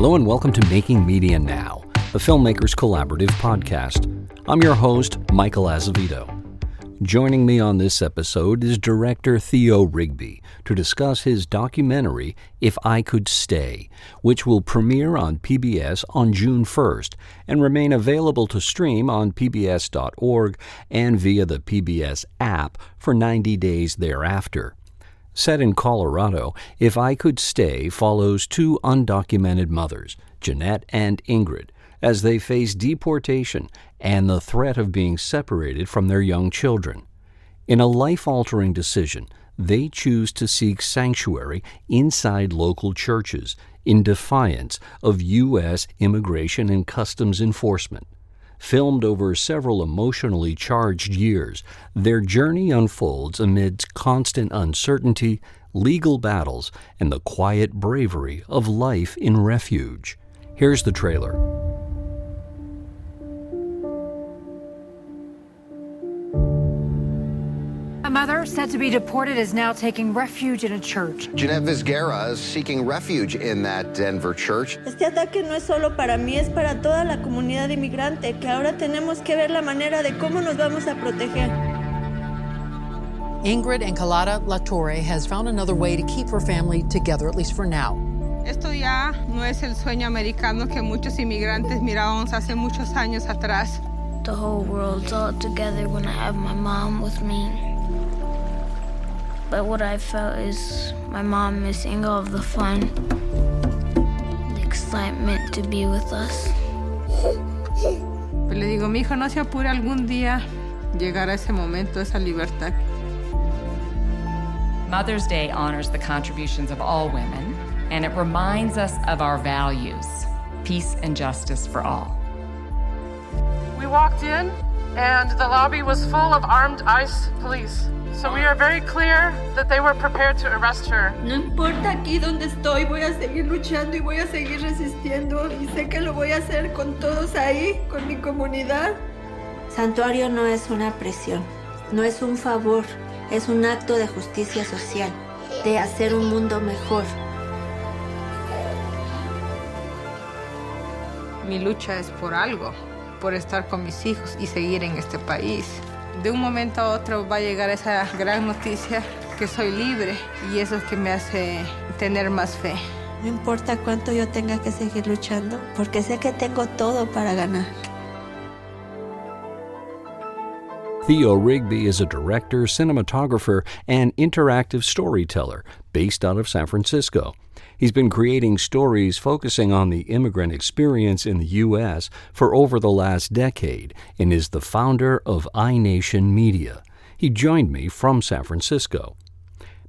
Hello and welcome to Making Media Now, a Filmmakers Collaborative podcast. I'm your host, Michael Azevedo. Joining me on this episode is director Theo Rigby to discuss his documentary, If I Could Stay, which will premiere on PBS on June 1st and remain available to stream on pbs.org and via the PBS app for 90 days thereafter. Set in Colorado, If I Could Stay follows two undocumented mothers, Jeanette and Ingrid, as they face deportation and the threat of being separated from their young children. In a life-altering decision, they choose to seek sanctuary inside local churches in defiance of U.S. Immigration and Customs Enforcement. Filmed over several emotionally charged years, their journey unfolds amid constant uncertainty, legal battles, and the quiet bravery of life in refuge. Here's the trailer. A mother said to be deported is now taking refuge in a church. Jeanette is seeking refuge in that Denver church. Este ataque no es solo para mí, es para toda la comunidad inmigrante, que ahora tenemos que ver la manera de cómo nos vamos a proteger. Ingrid Encalada La Torre has found another way to keep her family together, at least for now. Esto ya no es el sueño americano que muchos inmigrantes mirábamos hace muchos años atrás. The whole world's all together when I have my mom with me. But what I felt is my mom missing all of the fun, the excitement to be with us. Pero le digo, mi hijo, no se apure, algún día llegará ese momento, esa libertad. Mother's Day honors the contributions of all women, and it reminds us of our values, peace and justice for all. We walked in, and the lobby was full of armed ICE police. So we are very clear that they were prepared to arrest her. No importa aquí donde estoy, voy a seguir luchando y voy a seguir resistiendo y sé que lo voy a hacer con todos ahí, con mi comunidad. Santuario no es una presión, no es un favor, es un acto de justicia social, de hacer un mundo mejor. Mi lucha es por algo, por estar con mis hijos y seguir en este país. De un momento a otro va a llegar esa gran noticia que soy libre y eso es que me hace tener más fe. No importa cuánto yo tenga que seguir luchando, porque sé que tengo todo para ganar. Theo Rigby is a director, cinematographer, and interactive storyteller based out of San Francisco. He's been creating stories focusing on the immigrant experience in the U.S. for over the last decade and is the founder of iNation Media. He joined me from San Francisco.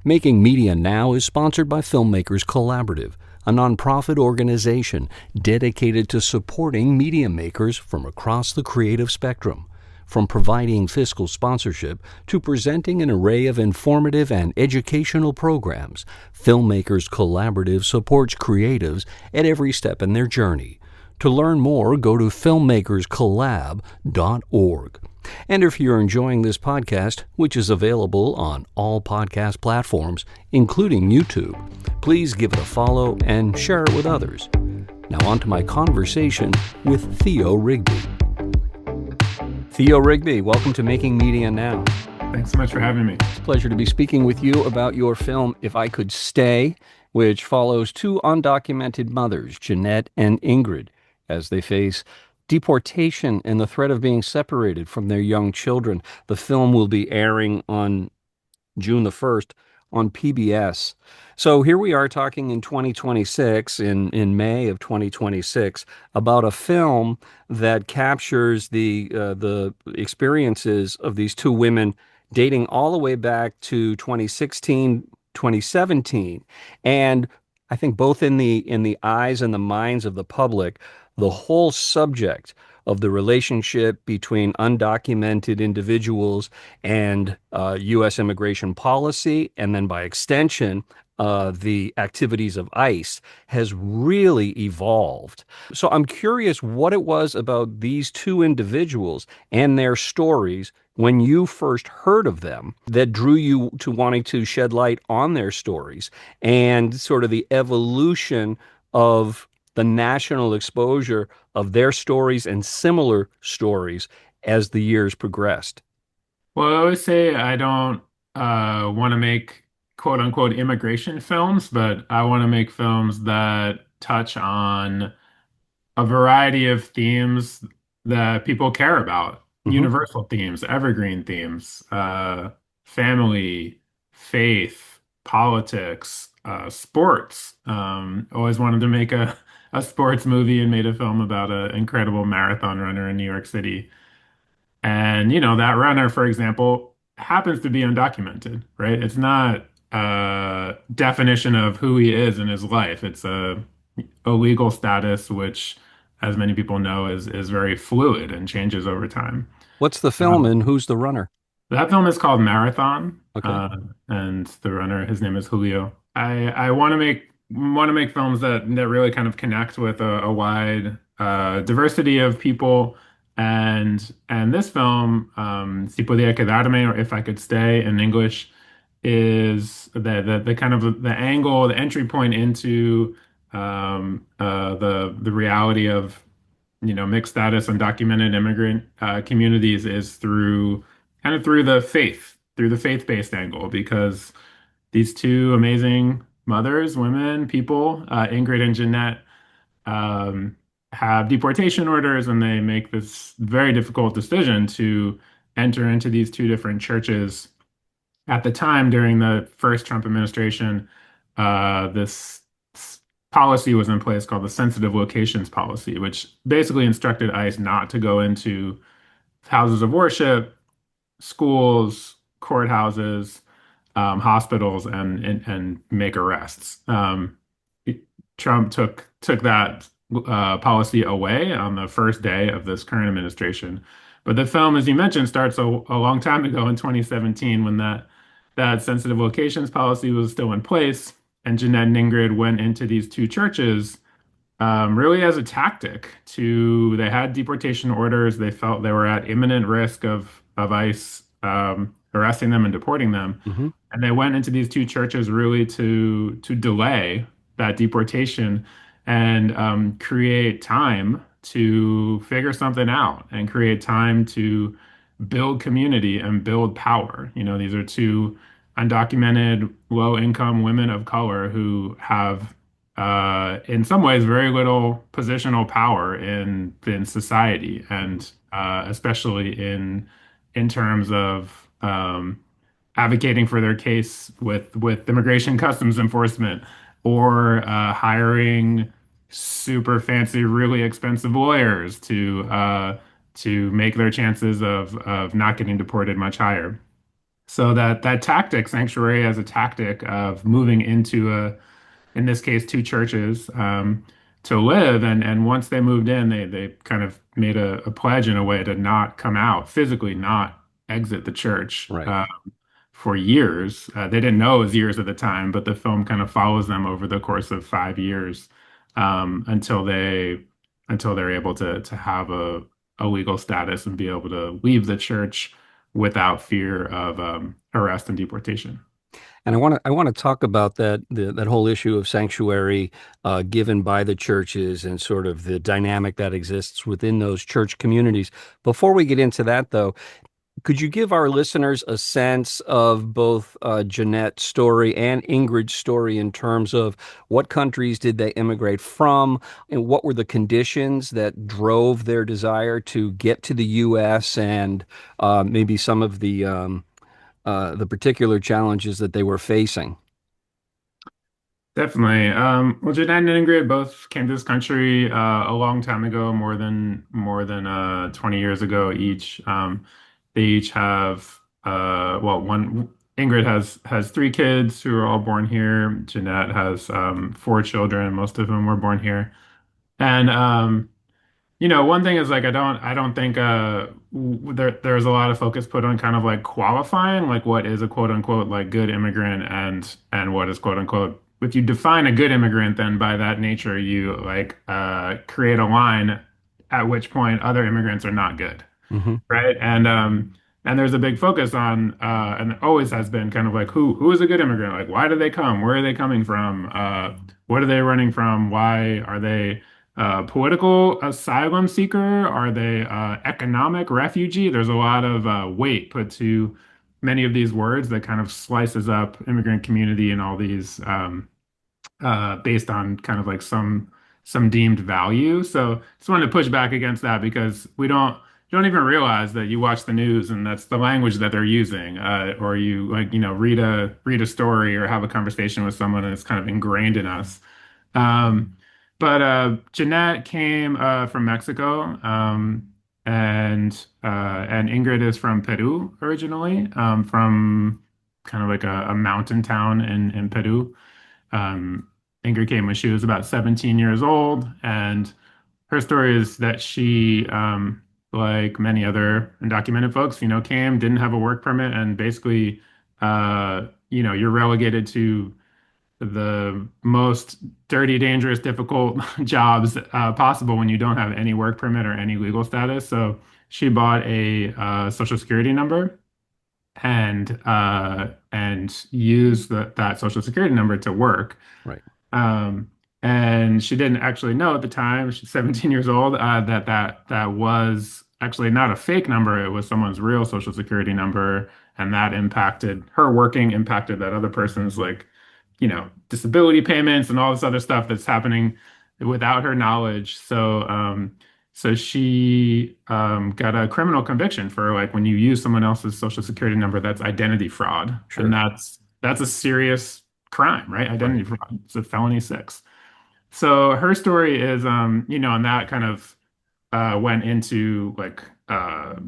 Making Media Now is sponsored by Filmmakers Collaborative, a nonprofit organization dedicated to supporting media makers from across the creative spectrum. From providing fiscal sponsorship to presenting an array of informative and educational programs, Filmmakers Collaborative supports creatives at every step in their journey. To learn more, go to filmmakerscollab.org. And if you're enjoying this podcast, which is available on all podcast platforms, including YouTube, please give it a follow and share it with others. Now on to my conversation with Theo Rigby. Theo Rigby, welcome to Making Media Now. Thanks so much for having me. It's a pleasure to be speaking with you about your film, If I Could Stay, which follows two undocumented mothers, Jeanette and Ingrid, as they face deportation and the threat of being separated from their young children. The film will be airing on June the 1st on PBS. So here we are talking in 2026, in May of 2026, about a film that captures the experiences of these two women dating all the way back to 2016, 2017. And I think both in the eyes and the minds of the public, the whole subject of the relationship between undocumented individuals and U.S. immigration policy, and then by extension, the activities of ICE has really evolved. So I'm curious what it was about these two individuals and their stories when you first heard of them that drew you to wanting to shed light on their stories and sort of the evolution of the national exposure of their stories and similar stories as the years progressed? Well, I always say I don't want to make quote unquote immigration films, but I want to make films that touch on a variety of themes that people care about, Hmm. universal themes, evergreen themes, family, faith, politics, sports. Always wanted to make a sports movie and made a film about an incredible marathon runner in New York City. And, that runner, for example, happens to be undocumented, right? It's not a definition of who he is in his life. It's a legal status, which, as many people know, is very fluid and changes over time. What's the film Um, and who's the runner? that film is called Marathon, Okay. and the runner, his name is Julio. I want to make films that really kind of connect with a wide diversity of people, and this film, Si Pudiera Quedarme, or If I Could Stay in English, is the kind of the angle, the entry point into the reality of mixed status undocumented immigrant communities is through through the faith-based angle, because these two amazing mothers, women, people, Ingrid and Jeanette, um, have deportation orders, and they make this very difficult decision to enter into these two different churches. At the time, during the first Trump administration, this policy was in place called the sensitive locations policy, which basically instructed ICE not to go into houses of worship, schools, courthouses, hospitals, and make arrests. Trump took that policy away on the first day of this current administration. But the film, as you mentioned, starts a long time ago in 2017, when that sensitive locations policy was still in place, and Jeanette and Ingrid went into these two churches really as a tactic to. They had deportation orders. They felt they were at imminent risk of ICE arresting them and deporting them. Hmm. And they went into these two churches really to delay that deportation and create time to figure something out and create time to build community and build power. These are two undocumented, low-income women of color who have, in some ways, very little positional power in society, and especially in terms of advocating for their case with immigration customs enforcement, or hiring super fancy, really expensive lawyers to make their chances of not getting deported much higher. So that tactic, sanctuary as a tactic of moving into in this case, two churches, to live. And once they moved in, they kind of made a pledge in a way to not come out, physically not exit the church. Right. For years. They didn't know it was years at the time, but the film kind of follows them over the course of 5 years, until they're able to have a legal status and be able to leave the church without fear of arrest and deportation. And I want to talk about that whole issue of sanctuary given by the churches and sort of the dynamic that exists within those church communities. Before we get into that, though, could you give our listeners a sense of both Jeanette's story and Ingrid's story in terms of what countries did they immigrate from, and what were the conditions that drove their desire to get to the U.S., and maybe some of the particular challenges that they were facing? Definitely. Well, Jeanette and Ingrid both came to this country a long time ago, more than 20 years ago each. They each have one. Ingrid has three kids who are all born here. Jeanette has four children, most of whom were born here. And one thing is, like, I don't think there's a lot of focus put on kind of like qualifying like what is a quote unquote like good immigrant, and what is quote unquote, if you define a good immigrant, then by that nature you like create a line at which point other immigrants are not good, Hmm. right? And And there's a big focus on, and there always has been, kind of like who is a good immigrant? Like, why do they come? Where are they coming from? What are they running from? Why are they political asylum seeker? Are they economic refugee? There's a lot of weight put to many of these words that kind of slices up immigrant community and all these based on kind of like some deemed value. So just wanted to push back against that because we don't you don't even realize that you watch the news and that's the language that they're using, or you like read a story or have a conversation with someone and it's kind of ingrained in us. Um, but Jeanette came from Mexico, and Ingrid is from Peru originally, from kind of like a mountain town in Peru. Um, Ingrid came when she was about 17 years old, and her story is that she, like many other undocumented folks, came, didn't have a work permit, and basically, you're relegated to the most dirty, dangerous, difficult jobs possible when you don't have any work permit or any legal status. So she bought a social security number and used that social security number to work. Right. Um, and she didn't actually know at the time, she's 17 years old, that was actually not a fake number. It was someone's real social security number. And that impacted her working, impacted that other person's like, disability payments and all this other stuff that's happening without her knowledge. So she got a criminal conviction for like when you use someone else's social security number, that's identity fraud. Sure. And that's a serious crime, right? Identity Right. fraud. It's a felony 6. So her story is, and that kind of went into like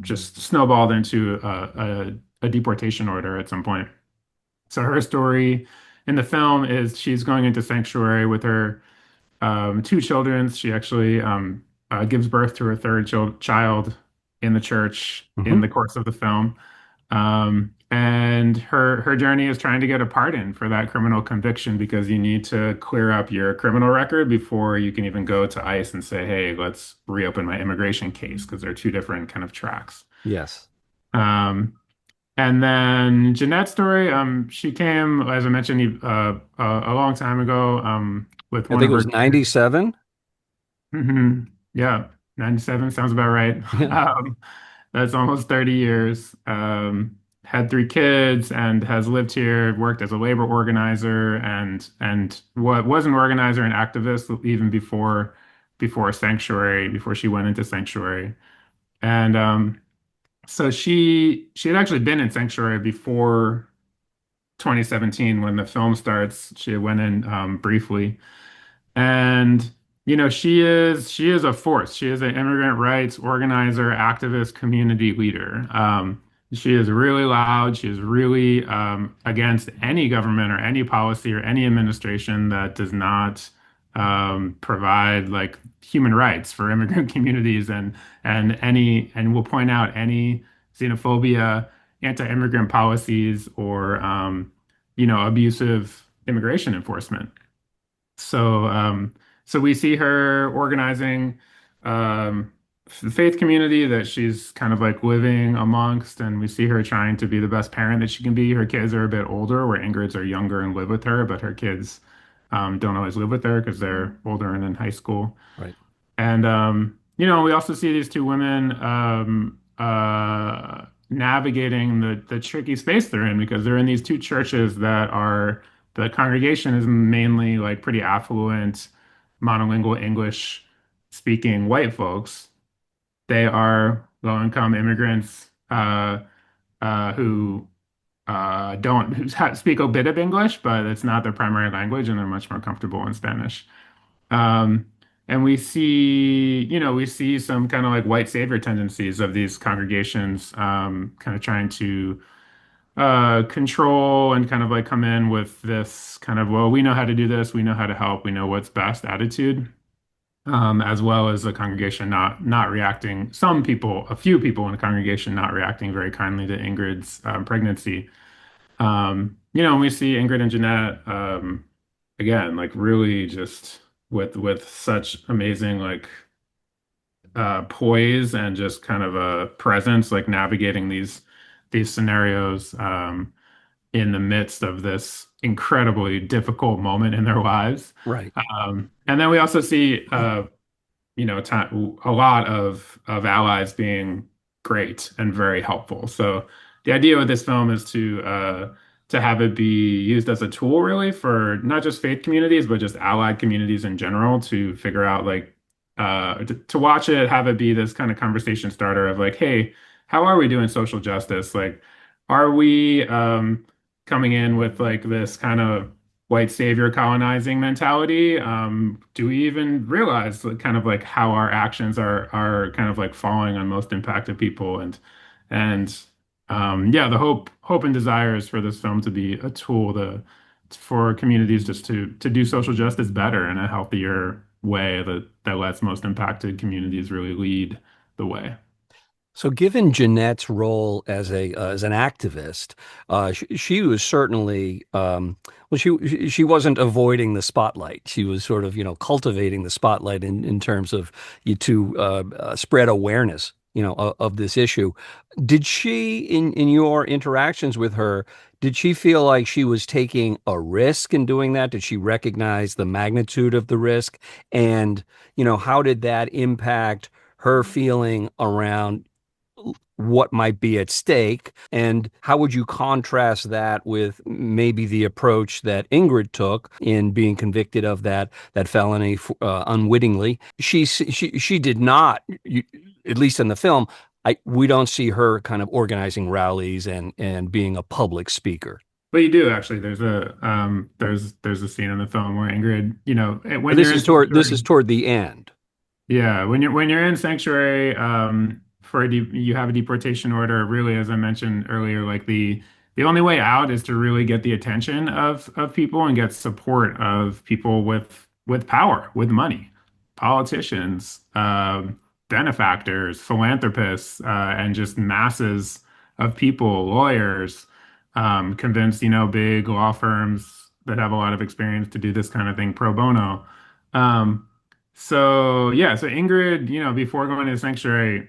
just snowballed into a deportation order at some point. So her story in the film is she's going into sanctuary with her 2 children. She actually gives birth to her third child in the church in Hmm. the course of the film. And her journey is trying to get a pardon for that criminal conviction because you need to clear up your criminal record before you can even go to ICE and say, hey, let's reopen my immigration case because they're 2 different kind of tracks. Yes. Um, and then Jeanette's story, she came, as I mentioned, a long time ago, with I one think of it her was 97. Yeah, 97 sounds about right. Yeah. That's almost 30 years. Had 3 kids and has lived here, worked as a labor organizer and what was an organizer and activist even before sanctuary, before she went into sanctuary. And so she had actually been in sanctuary before 2017 when the film starts. She went in briefly. And she is a force. She is an immigrant rights organizer, activist, community leader. She is really loud. She is really against any government or any policy or any administration that does not provide like human rights for immigrant communities and will point out any xenophobia, anti-immigrant policies, or abusive immigration enforcement. So, so we see her organizing the faith community that she's kind of like living amongst, and we see her trying to be the best parent that she can be. Her kids are a bit older, where Ingrid's are younger and live with her, but her kids don't always live with her because they're older and in high school. Right. And we also see these 2 women navigating the tricky space they're in because they're in these 2 churches that are the congregation is mainly like pretty affluent, monolingual English speaking white folks. They are low-income immigrants who don't who speak a bit of English, but it's not their primary language, and they're much more comfortable in Spanish. Um, and we see some kind of like white savior tendencies of these congregations, kind of trying to control and kind of like come in with this kind of, well, we know how to do this, we know how to help, we know what's best attitude, as well as the congregation not reacting. Some people, a few people in the congregation, not reacting very kindly to Ingrid's pregnancy. And we see Ingrid and Jeanette again, like really just with such amazing like poise and just kind of a presence, like navigating these scenarios in the midst of this incredibly difficult moment in their lives. Right. And then we also see a lot of allies being great and very helpful. So the idea with this film is to have it be used as a tool really for not just faith communities, but just allied communities in general to figure out like to watch it, have it be this kind of conversation starter of like, hey, how are we doing social justice? Like, are we coming in with like this kind of white savior colonizing mentality? Do we even realize like, kind of like how our actions are kind of like falling on most impacted people and yeah, the hope and desire is for this film to be a tool for communities just to do social justice better in a healthier way that lets most impacted communities really lead the way. So, given Jeanette's role as a as an activist, she was certainly well. She wasn't avoiding the spotlight. She was sort of cultivating the spotlight in terms of you to spread awareness of this issue. Did she, in your interactions with her, did she feel like she was taking a risk in doing that? Did she recognize the magnitude of the risk? And how did that impact her feeling around what might be at stake, and how would you contrast that with maybe the approach that Ingrid took in being convicted of that felony unwittingly? She did not, at least in the film. We don't see her kind of organizing rallies and being a public speaker. But you do actually. There's a scene in the film where Ingrid, when This you're is in toward the end. yeah, when you're in sanctuary, you have a deportation order. Really, as I mentioned earlier, like the only way out is to really get the attention of people and get support of people with power, with money, politicians, benefactors, philanthropists, and just masses of people, lawyers, convinced, big law firms that have a lot of experience to do this kind of thing pro bono. Um, so yeah, so Ingrid, before going to the sanctuary,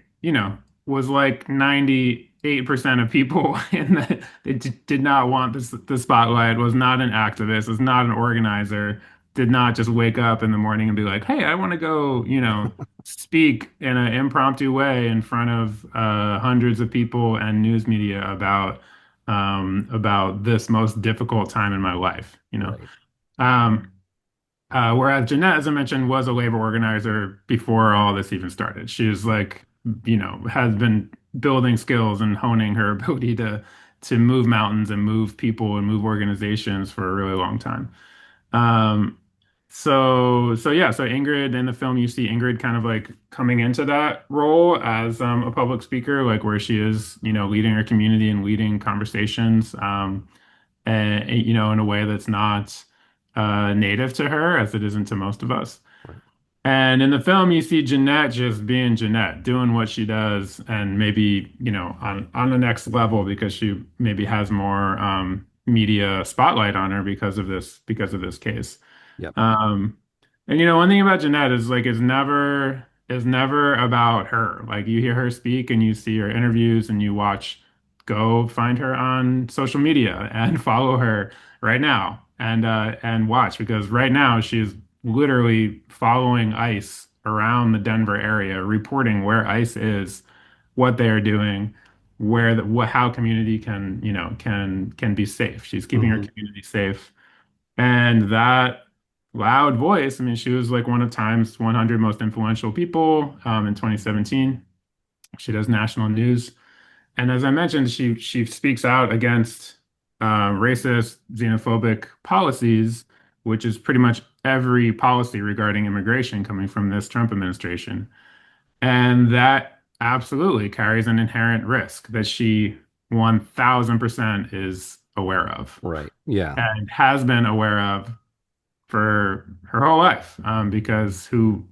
was like 98% of people in the they did not want the spotlight, was not an activist, was not an organizer, did not just wake up in the morning and be like, hey, I want to go, speak in an impromptu way in front of hundreds of people and news media about this most difficult time in my life. Right. Um, whereas Jeanette, as I mentioned, was a labor organizer before all this even started. She was like, has been building skills and honing her ability to move mountains and move people and move organizations for a really long time. Um, so yeah, so Ingrid in the film, you see Ingrid kind of like coming into that role as a public speaker, like where she is, leading her community and leading conversations, and in a way that's not native to her as it isn't to most of us. Right. And in the film, you see Jeanette just being Jeanette, doing what she does, and maybe, on the next level because she maybe has more media spotlight on her because of this case. Yep. Um, and one thing about Jeanette is like is never about her. Like you hear her speak and you see her interviews and you go find her on social media and follow her right now and watch because right now she's literally following ICE around the Denver area, reporting where ICE is, what they are doing, how community can be safe. She's keeping her Hmm. community safe. And that loud voice, I mean, she was like one of Time's 100 most influential people in 2017. She does national news. And as I mentioned, she speaks out against racist, xenophobic policies, which is pretty much every policy regarding immigration coming from this Trump administration. And that absolutely carries an inherent risk that she 1000% is aware of Right. Yeah. and has been aware of for her whole life, because who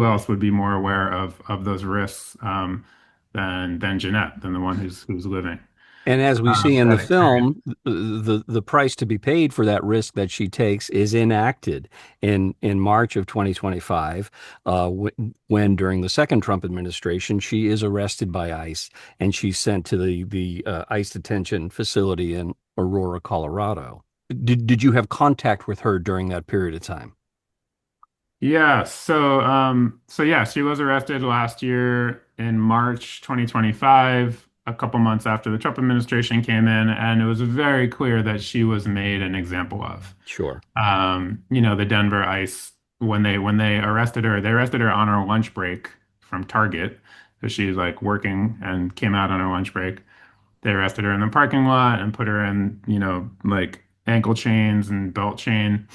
else would be more aware of those risks than Jeanette, than the one who's living. And as we see in the That experience. film, the price to be paid for that risk that she takes is enacted in March of 2025, when during the second Trump administration she is arrested by ICE and she's sent to the ICE detention facility in Aurora, Colorado. Did you have contact with her during that period of time? Yeah, so yeah, she was arrested last year in March 2025, a couple months after the Trump administration came in, and it was very clear that she was made an example of. Sure. The Denver ICE, when they arrested her, they arrested her on her lunch break from Target. So she's like working and came out on her lunch break. They arrested her in the parking lot and put her in, like ankle chains and belt chain.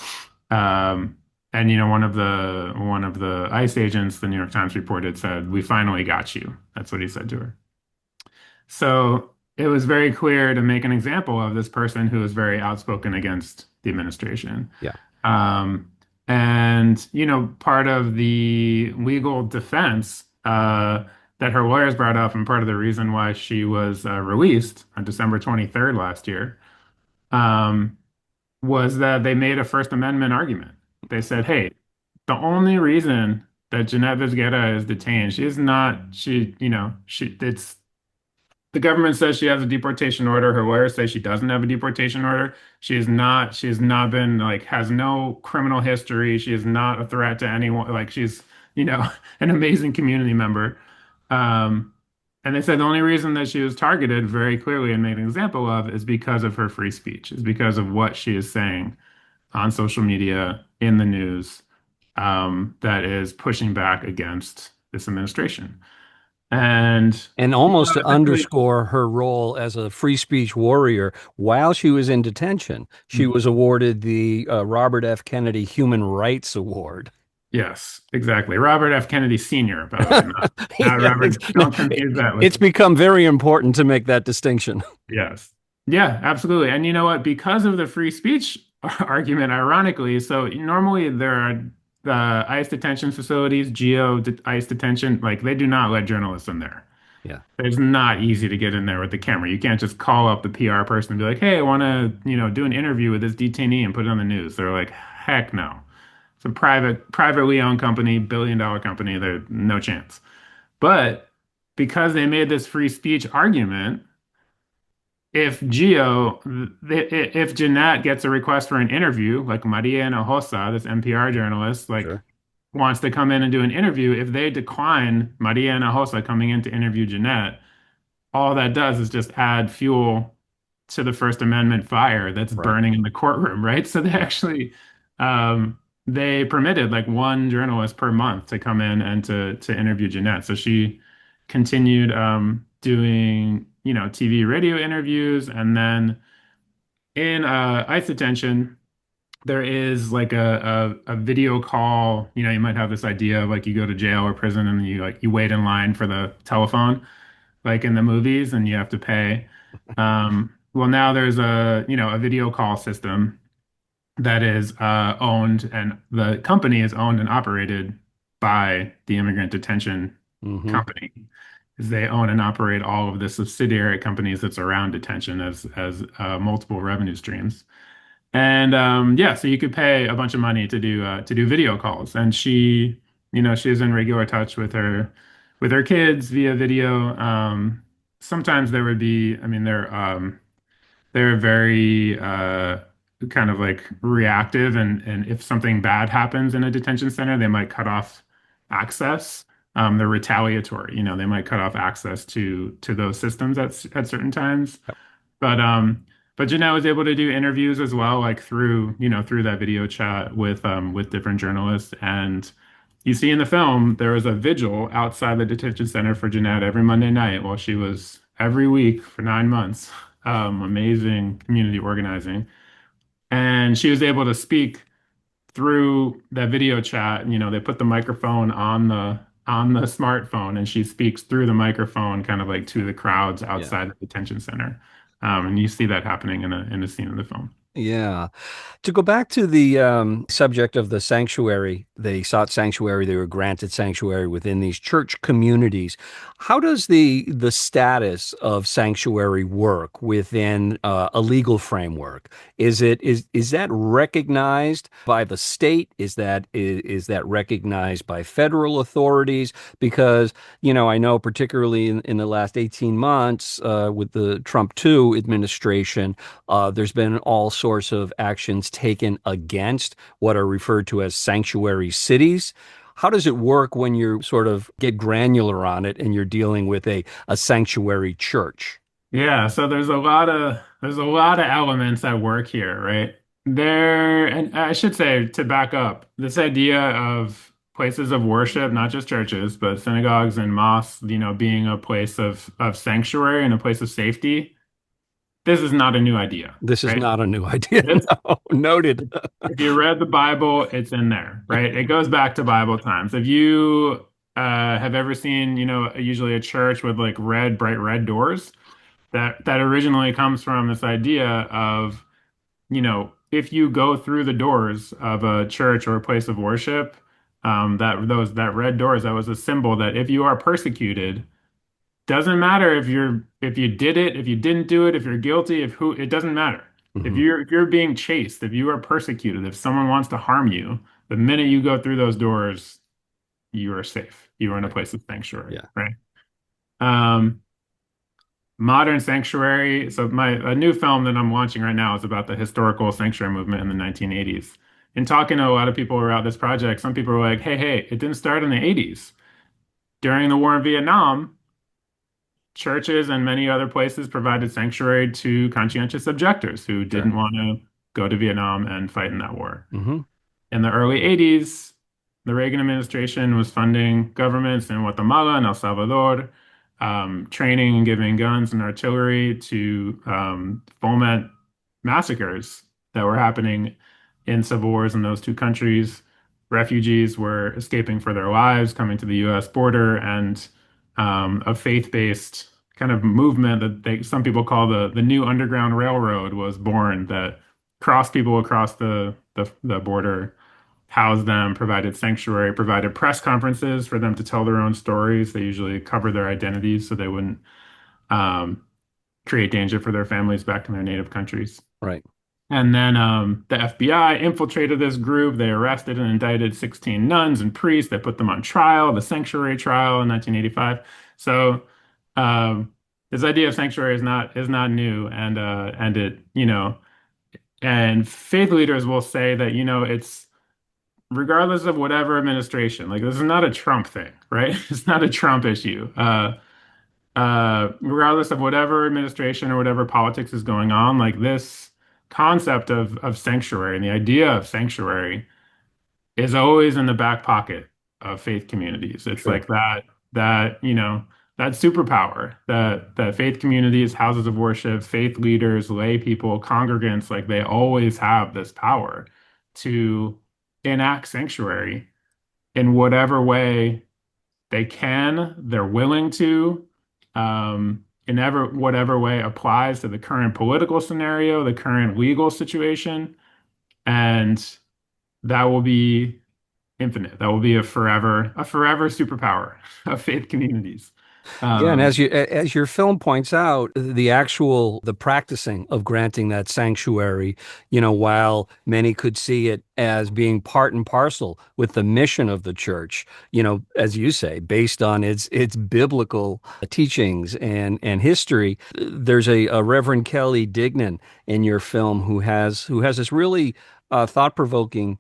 Um, and one of the ICE agents, the New York Times reported, said, "We finally got you." That's what he said to her. So it was very clear to make an example of this person who was very outspoken against the administration. Yeah. Um, and part of the legal defense that her lawyers brought up, and part of the reason why she was released on December 23rd last year, um, was that they made a First Amendment argument. They said, "Hey, the only reason that Jeanette Vizquera is detained, she is not, it's the government says she has a deportation order. Her lawyers say she doesn't have a deportation order. She has not been like, has no criminal history. She is not a threat to anyone. Like she's, an amazing community member." Um, and they said the only reason that she was targeted very clearly and made an example of is because of her free speech, is because of what she is saying on social media, in the news, that is pushing back against this administration. And And almost to essentially, underscore her role as a free speech warrior, while she was in detention, she was awarded the Robert F. Kennedy Human Rights Award. yes, exactly. Robert F. Kennedy Sr., by the way, not Yeah, Robert. Don't confuse that with. it's become very important to make that distinction. Yes. Yeah, absolutely. And you know what? Because of the free speech argument, ironically, so normally there are the ICE detention facilities, ICE detention, like they do not let journalists in there. Yeah, It's not easy to get in there with the camera. You can't just call up the PR person and be like, "Hey, I want to, do an interview with this detainee and put it on the news." They're like, "Heck no." It's a privately owned company, billion-dollar company. There's no chance. But because they made this free speech argument, if Jeanette gets a request for an interview, like Maria Hinojosa, this NPR journalist, like sure. wants to come in and do an interview, if they decline Maria Hinojosa coming in to interview Jeanette, all that does is just add fuel to the First Amendment fire that's Right. burning in the courtroom, right? So they Yeah. actually they permitted like one journalist per month to come in and to interview Jeanette. So she continued doing, TV, radio interviews, and then in ICE detention, there is like a video call. You might have this idea of like you go to jail or prison and you wait in line for the telephone like in the movies and you have to pay. Well, now there's a video call system that is owned, and the company is owned and operated by the immigrant detention Hmm. company. Is they own and operate all of the subsidiary companies that's around detention as multiple revenue streams. And yeah, so you could pay a bunch of money to do video calls, and she's in regular touch with her kids via video. Sometimes there would be, I mean, they're very kind of like reactive, and if something bad happens in a detention center, they might cut off access. They're retaliatory, they might cut off access to those systems at certain times. But Jeanette was able to do interviews as well, like through that video chat with different journalists. And you see in the film there was a vigil outside the detention center for Jeanette every Monday night while she was every week for 9 months. Amazing community organizing. And she was able to speak through that video chat. They put the microphone on the smartphone, and she speaks through the microphone, kind of like to the crowds Yeah. outside the detention center. And you see that happening in a scene in the film. Yeah. To go back to the subject of the sanctuary they sought sanctuary, they were granted sanctuary within these church communities. How does the status of sanctuary work within a legal framework? Is that recognized by the state? Is that recognized by federal authorities? Because I know particularly in the last 18 months with the Trump 2 administration, there's been all sorts of actions taken against what are referred to as sanctuary cities. How does it work when you sort of get granular on it and you're dealing with a sanctuary church? Yeah, so there's a lot of elements at work here, right? And I should say to back up, this idea of places of worship, not just churches, but synagogues and mosques, being a place of sanctuary and a place of safety, this is not a new idea, This is right? not a new idea. This, No, noted. if you read the Bible, it's in there, right? It goes back to Bible times. If you have ever seen, usually a church with like bright red doors, that originally comes from this idea of, if you go through the doors of a church or a place of worship, that red doors, that was a symbol that if you are persecuted, doesn't matter if you did it, if you didn't do it, if you're guilty, it doesn't matter. Hmm. If you're being chased, if you are persecuted, if someone wants to harm you, the minute you go through those doors, you are safe. You are in a Right. place of sanctuary, Yeah. right? Um, Modern sanctuary. So a new film that I'm watching right now is about the historical sanctuary movement in the 1980s. And talking to a lot of people about this project, some people were like, hey, it didn't start in the 80s. During the war in Vietnam, churches and many other places provided sanctuary to conscientious objectors who Sure. didn't want to go to Vietnam and fight in that war. Hmm. In the early 80s, the Reagan administration was funding governments in Guatemala and El Salvador, training and giving guns and artillery to foment massacres that were happening in civil wars in those two countries. Refugees were escaping for their lives, coming to the U.S. border, and a faith-based kind of movement that some people call the new Underground Railroad was born that crossed people across the border, housed them, provided sanctuary, provided press conferences for them to tell their own stories. They usually cover their identities so they wouldn't um, create danger for their families back in their native countries. Right. And then the FBI infiltrated this group. They arrested and indicted 16 nuns and priests. They put them on trial, the sanctuary trial in 1985. So this idea of sanctuary is not new, and and faith leaders will say that it's regardless of whatever administration. Like this is not a Trump thing, right? It's not a Trump issue. Regardless of whatever administration or whatever politics is going on, like this concept of sanctuary and the idea of sanctuary is always in the back pocket of faith communities. It's Sure. like that superpower that faith communities, houses of worship, faith leaders, lay people, congregants, like they always have this power to enact sanctuary in whatever way they can, they're willing to, in whatever way applies to the current political scenario, the current legal situation, and that will be infinite. That will be a forever superpower of faith communities. Yeah, and Um, as your film points out, the practicing of granting that sanctuary, while many could see it as being part and parcel with the mission of the church, as you say, based on its biblical teachings and history. There's a Reverend Kelly Dignan in your film who has this really thought-provoking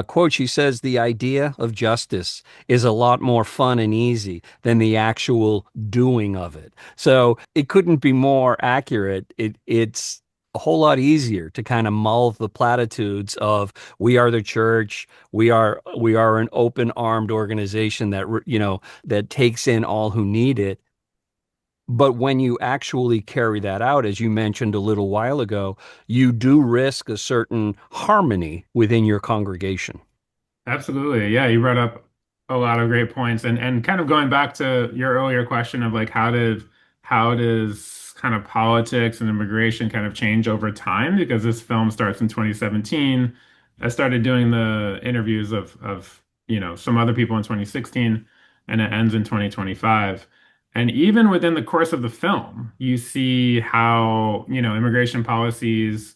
quote. She says the idea of justice is a lot more fun and easy than the actual doing of it. So it couldn't be more accurate. It's a whole lot easier to kind of mull the platitudes of we are the church, we are an open armed organization that takes in all who need it. But when you actually carry that out, as you mentioned a little while ago, you do risk a certain harmony within your congregation. Absolutely. Yeah, you brought up a lot of great points, and kind of going back to your earlier question of like how does kind of politics and immigration kind of change over time, because this film starts in 2017. I started doing the interviews of some other people in 2016, and it ends in 2025. And even within the course of the film, you see how, immigration policies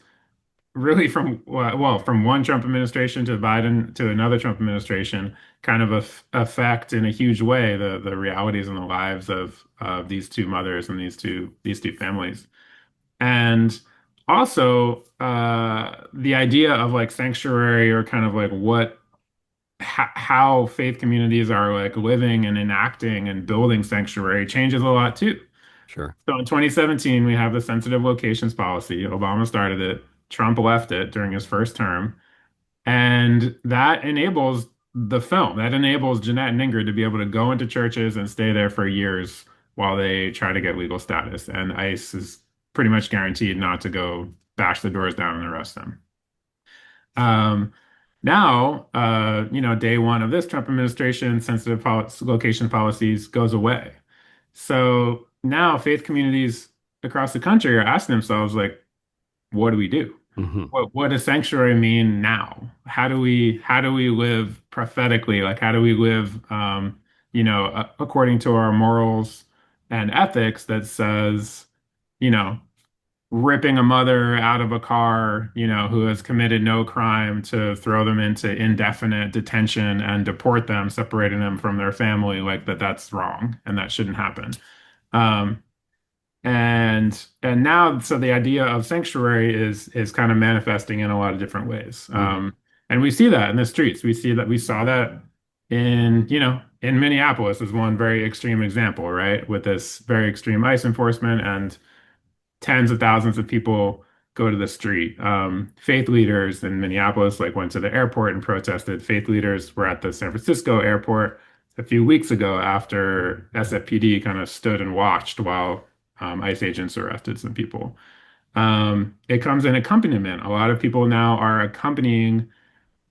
really from one Trump administration to Biden to another Trump administration kind of affect in a huge way the realities and the lives of these two mothers and these two families. And also the idea of like sanctuary or kind of like how faith communities are like living and enacting and building sanctuary changes a lot too. Sure. So in 2017, we have the sensitive locations policy. Obama started it. Trump left it during his first term. And that enables the film. That enables Jeanette and Ingrid to be able to go into churches and stay there for years while they try to get legal status. And ICE is pretty much guaranteed not to go bash the doors down and arrest them. Now, day one of this Trump administration, location policies goes away. So now faith communities across the country are asking themselves, like, what do we do? Hmm. What does sanctuary mean now? How do we live prophetically? Like, how do we live, according to our morals and ethics that says, you know, ripping a mother out of a car, who has committed no crime to throw them into indefinite detention and deport them, separating them from their family, like that's wrong and that shouldn't happen. Um, and now, so the idea of sanctuary is kind of manifesting in a lot of different ways. And we see that in the streets. We saw that in Minneapolis is one very extreme example, right? With this very extreme ICE enforcement and tens of thousands of people go to the street. Faith leaders in Minneapolis like went to the airport and protested. Faith leaders were at the San Francisco airport a few weeks ago after SFPD kind of stood and watched while ICE agents arrested some people. It comes in accompaniment. A lot of people now are accompanying.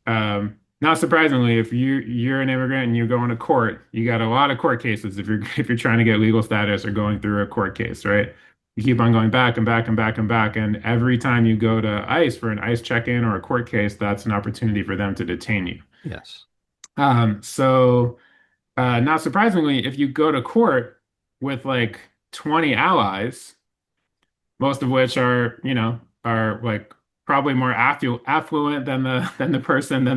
Not surprisingly, if you're an immigrant and you're going to court, you got a lot of court cases if you're trying to get legal status or going through a court case, right? You keep on going back and back and back and back, and every time you go to ICE for an ICE check-in or a court case, that's an opportunity for them to detain you. Yes. Not surprisingly, if you go to court with like 20 allies, most of which are like probably more affluent than the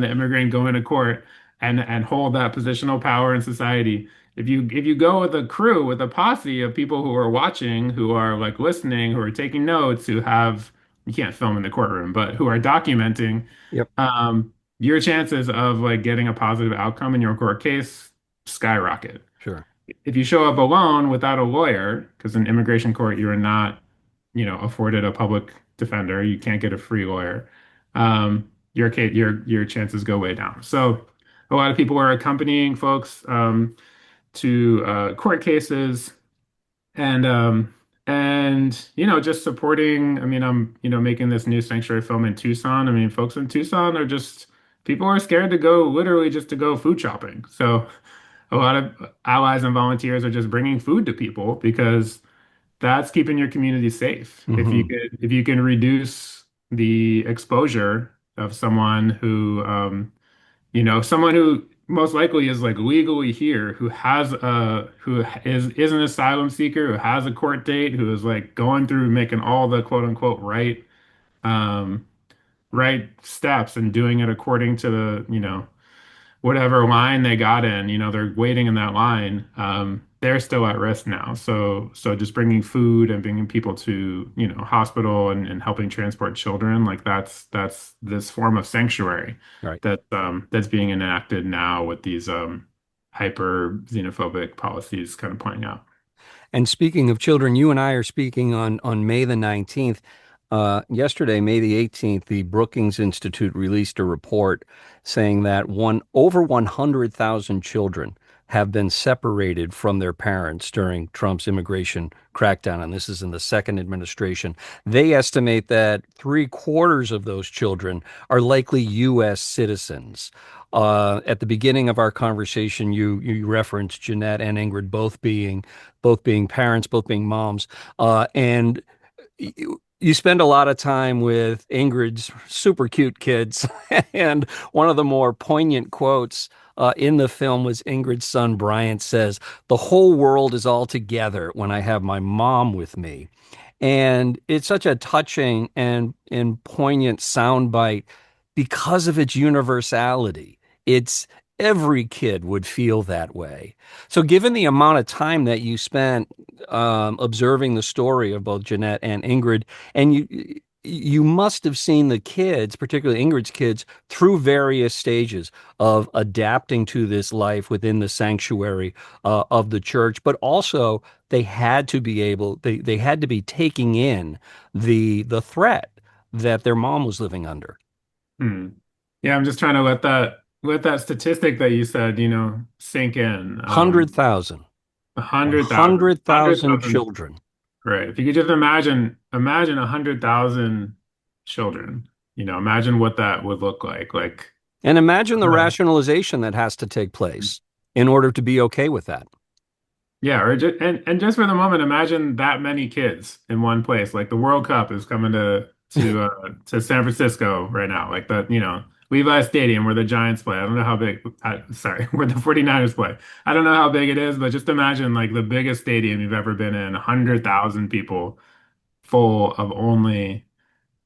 immigrant going to court and hold that positional power in society. If you go with a crew, with a posse of people who are watching, who are like listening, who are taking notes, you can't film in the courtroom, but who are documenting, Yep. your chances of like getting a positive outcome in your court case skyrocket. Sure. If you show up alone without a lawyer, because in immigration court you are not, afforded a public defender, you can't get a free lawyer. Your chances go way down. So a lot of people are accompanying folks to court cases and just supporting. I mean, I'm making this new sanctuary film in Tucson. I mean, folks in Tucson are just people are scared to go literally just to go food shopping. So a lot of allies and volunteers are just bringing food to people because that's keeping your community safe. If you can reduce the exposure of someone who most likely is like legally here, who is an asylum seeker, who has a court date, who is like going through making all the quote unquote um, right steps and doing it according to the whatever line they got in, they're waiting in that line. They're still at risk now. So just bringing food and bringing people to, hospital and helping transport children, like that's this form of sanctuary Right. that's being enacted now with these hyper xenophobic policies kind of playing out. And speaking of children, you and I are speaking on May the 19th. Yesterday, May the 18th, the Brookings Institute released a report saying that over 100,000 children have been separated from their parents during Trump's immigration crackdown, and this is in the second administration. They estimate that 3/4 of those children are likely U.S. citizens. At the beginning of our conversation, you referenced Jeanette and Ingrid both being parents, both being moms, and You spend a lot of time with Ingrid's super cute kids, and one of the more poignant quotes in the film was Ingrid's son Bryant says, "The whole world is all together when I have my mom with me." And it's such a touching and poignant soundbite because of its universality. It's every kid would feel that way. So, given the amount of time that you spent observing the story of both Jeanette and Ingrid, and you must have seen the kids, particularly Ingrid's kids, through various stages of adapting to this life within the sanctuary of the church, but also they had to be taking in the threat that their mom was living under. Hmm. Yeah, I'm just trying to let that statistic that you said, sink in. 100,000. 100,000. 100,000 children. Right. If you could just imagine 100,000 children, imagine what that would look like. And imagine the Right. rationalization that has to take place in order to be okay with that. Yeah, or just and just for the moment, imagine that many kids in one place. Like the World Cup is coming to San Francisco right now. Like Levi Stadium where the Giants play. I don't know how big, sorry, where the 49ers play. I don't know how big it is, but just imagine like the biggest stadium you've ever been in, 100,000 people full of only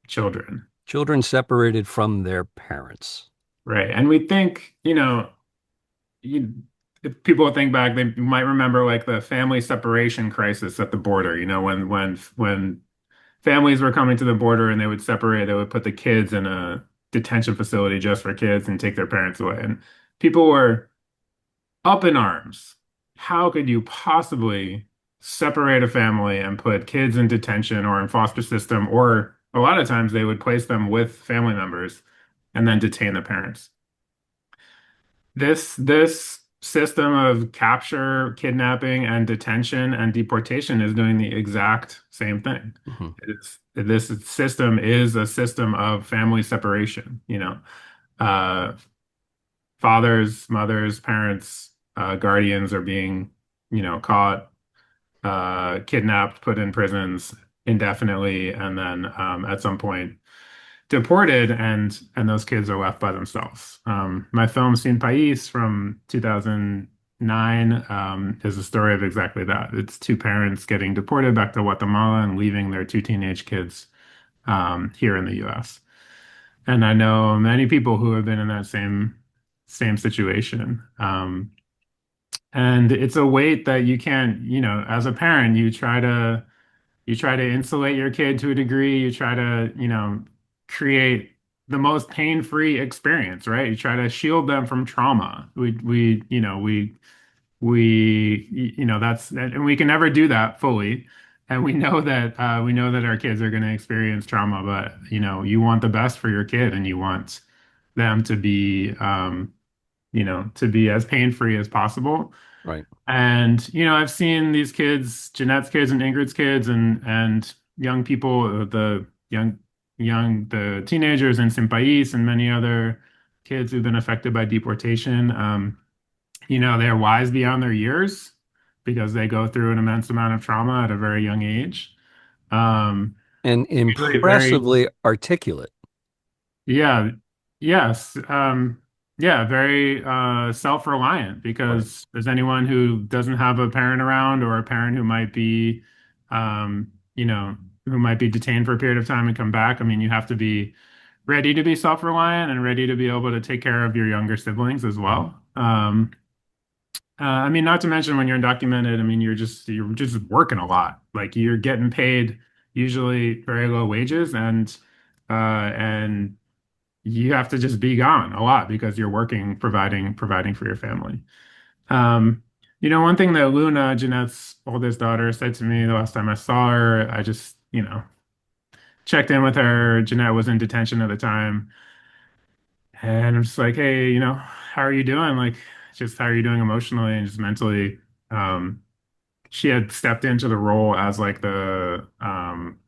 children. Children separated from their parents. Right. And we think, you, if people think back, they might remember like the family separation crisis at the border, when families were coming to the border and they would separate, they would put the kids in a detention facility just for kids and take their parents away. And people were up in arms. How could you possibly separate a family and put kids in detention or in foster system? Or a lot of times they would place them with family members and then detain the parents. This system of capture, kidnapping, and detention and deportation is doing the exact same thing. Mhm. This system is a system of family separation, Uh, fathers, mothers, parents, guardians are being, caught, kidnapped, put in prisons indefinitely, and then at some point deported, and those kids are left by themselves. My film Sin País from 2009 is a story of exactly that. It's two parents getting deported back to Guatemala and leaving their two teenage kids here in the U.S. And I know many people who have been in that same situation. And it's a weight that you can't, as a parent, you try to insulate your kid to a degree. You try to, create the most pain-free experience, right? You try to shield them from trauma. That's, and we can never do that fully. And we know that our kids are going to experience trauma, but you want the best for your kid, and you want them to be as pain-free as possible. Right. And I've seen these kids, Jeanette's kids and Ingrid's kids, and young people, the teenagers in Simpais and many other kids who've been affected by deportation. They're wise beyond their years because they go through an immense amount of trauma at a very young age. Um, And very, very, impressively articulate. yeah, yes. Yeah, very self-reliant Right. because there's anyone who doesn't have a parent around or a parent who might be, um, you know, who might be detained for a period of time and come back. I mean, you have to be ready to be self-reliant and ready to be able to take care of your younger siblings as well. I mean, not to mention when you're undocumented, I mean, you're just working a lot. Like you're getting paid usually very low wages and you have to just be gone a lot because you're working, providing for your family. One thing that Luna, Jeanette's oldest daughter, said to me the last time I saw her, I just, checked in with her. Jeanette was in detention at the time. And I'm just like, hey, how are you doing? Like, just how are you doing emotionally and just mentally? Um, she had stepped into the role as like the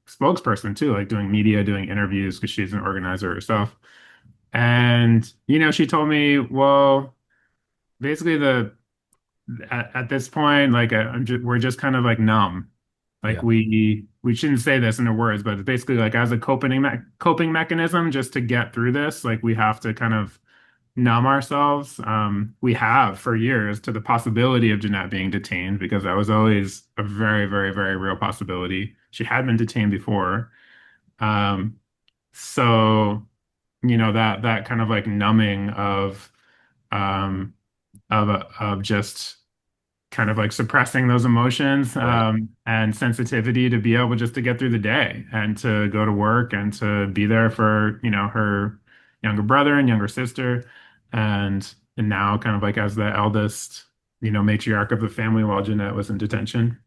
spokesperson too, like doing media, doing interviews because she's an organizer herself. And she told me, well, basically at this point, like we're just kind of like numb. Like Yeah. we shouldn't say this in the words, but it's basically like as a coping mechanism just to get through this, like we have to kind of numb ourselves. We have for years to the possibility of Jeanette being detained because that was always a very, very, very real possibility. She had been detained before. So, that kind of like numbing um, of just kind of like suppressing those emotions and sensitivity to be able just to get through the day and to go to work and to be there for, her younger brother and younger sister. And now kind of like as the eldest, matriarch of the family while Jeanette was in detention.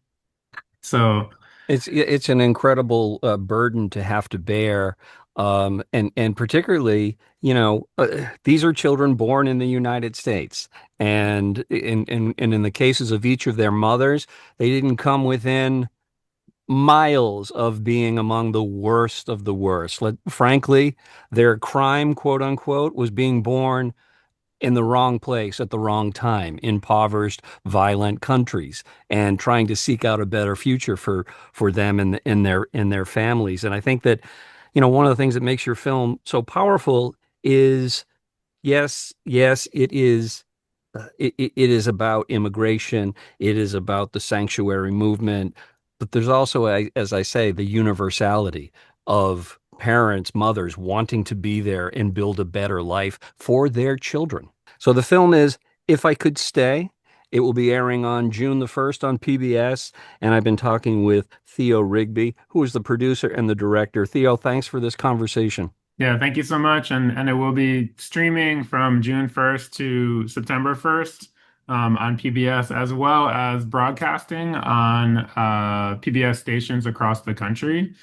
So It's an incredible burden to have to bear, and particularly, these are children born in the United States, and in the cases of each of their mothers, they didn't come within miles of being among the worst of the worst. Frankly, their crime, quote unquote, was being born in the wrong place at the wrong time, impoverished, violent countries, and trying to seek out a better future for them and in their families. And I think that, one of the things that makes your film so powerful is, yes, it is. It is about immigration. It is about the sanctuary movement, but there's also, as I say, the universality of parents, mothers wanting to be there and build a better life for their children. So the film is If I Could Stay. It will be airing on June the 1st on PBS, and I've been talking with Theo Rigby, who is the producer and the director. Theo, thanks for this conversation. yeah, thank you so much. And it will be streaming from June 1st to September 1st on PBS, as well as broadcasting on PBS stations across the country.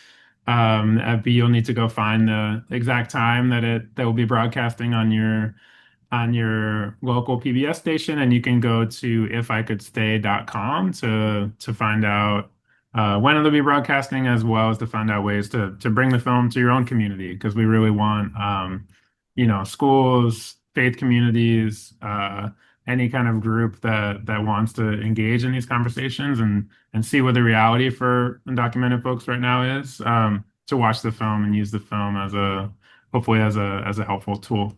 But you'll need to go find the exact time that will be broadcasting on your local PBS station, and you can go to ificouldstay.com to find out when it'll be broadcasting, as well as to find out ways to bring the film to your own community, because we really want schools, faith communities, any kind of group that wants to engage in these conversations and see what the reality for undocumented folks right now is, to watch the film and use the film hopefully as a helpful tool.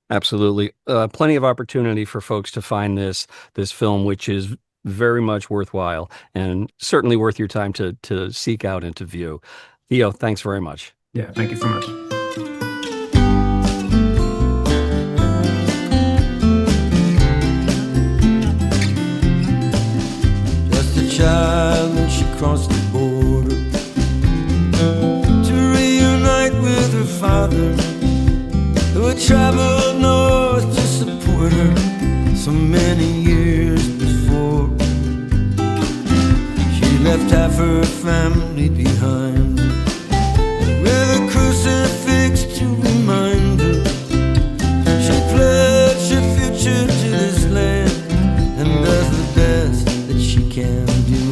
Absolutely. Plenty of opportunity for folks to find this film, which is very much worthwhile and certainly worth your time to seek out and to view. Theo, thanks very much. Yeah, thank you so much. Just a child when she crossed the border to reunite with her father, who had traveled north to support her so many years before. She left half her family behind, with a crucifix to remind her. She pledged her future to this land and does the best that she can do.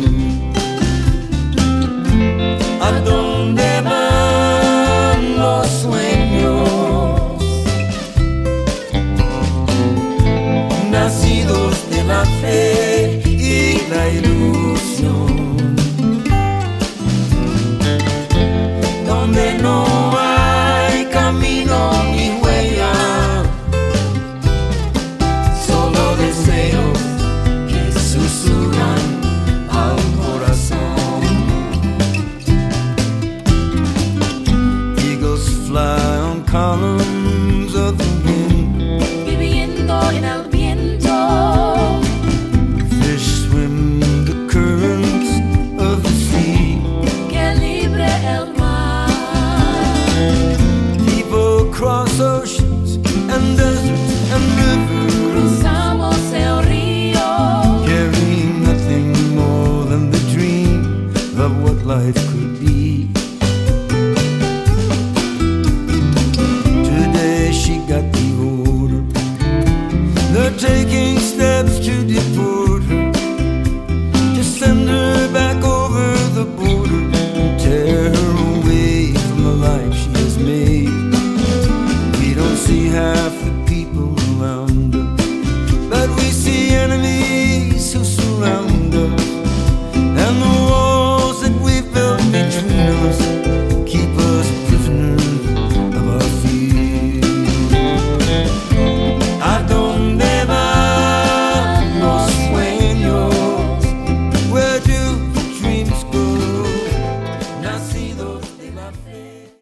¿A dónde van los sueños nacidos de la fe y la ilusión?